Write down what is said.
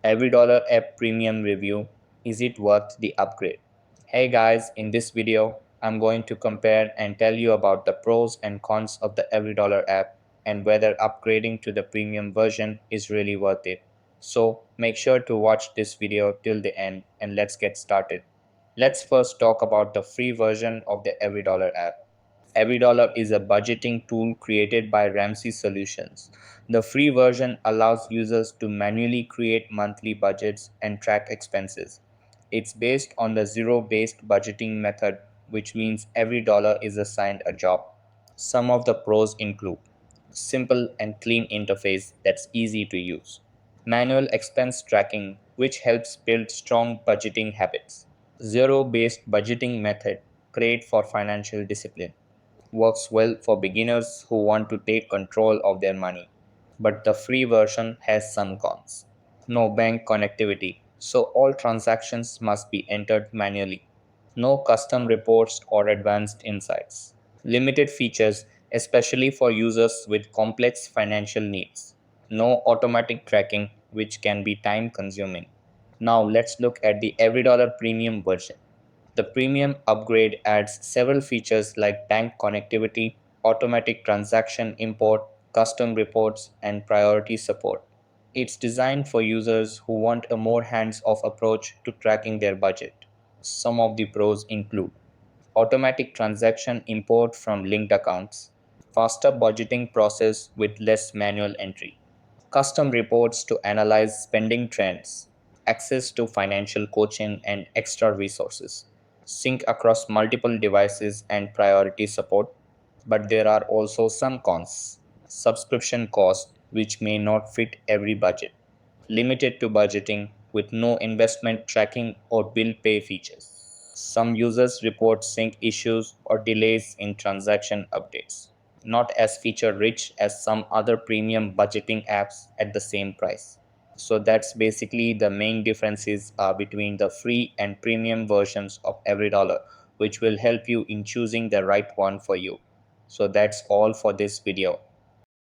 Everydollar app premium review. Is it worth the upgrade? Hey guys, in this video, I'm going to compare and tell you about the pros and cons of the Everydollar app and whether upgrading to the premium version is really worth it. So make sure to watch this video till the end and let's get started. Let's first talk about the free version of the Everydollar app. Everydollar is a budgeting tool created by Ramsey Solutions. The free version allows users to manually create monthly budgets and track expenses. It's based on the zero-based budgeting method, which means every dollar is assigned a job. Some of the pros include simple and clean interface that's easy to use. Manual expense tracking, which helps build strong budgeting habits. Zero-based budgeting method, great for financial discipline. Works well for beginners who want to take control of their money. But the free version has some cons. No bank connectivity, so all transactions must be entered manually. No custom reports or advanced insights. Limited features, especially for users with complex financial needs. No automatic tracking, which can be time consuming. Now let's look at the Everydollar premium version. The premium upgrade adds several features like bank connectivity, automatic transaction import, custom reports, and priority support. It's designed for users who want a more hands-off approach to tracking their budget. Some of the pros include automatic transaction import from linked accounts, faster budgeting process with less manual entry, custom reports to analyze spending trends, access to financial coaching and extra resources, sync across multiple devices and priority support. But there are also some cons. Subscription costs, which may not fit every budget, limited to budgeting with no investment tracking or bill pay features. Some users report sync issues or delays in transaction updates, not as feature rich as some other premium budgeting apps at the same price. So that's basically the main differences between the free and premium versions of Everydollar, which will help you in choosing the right one for you. So that's all for this video.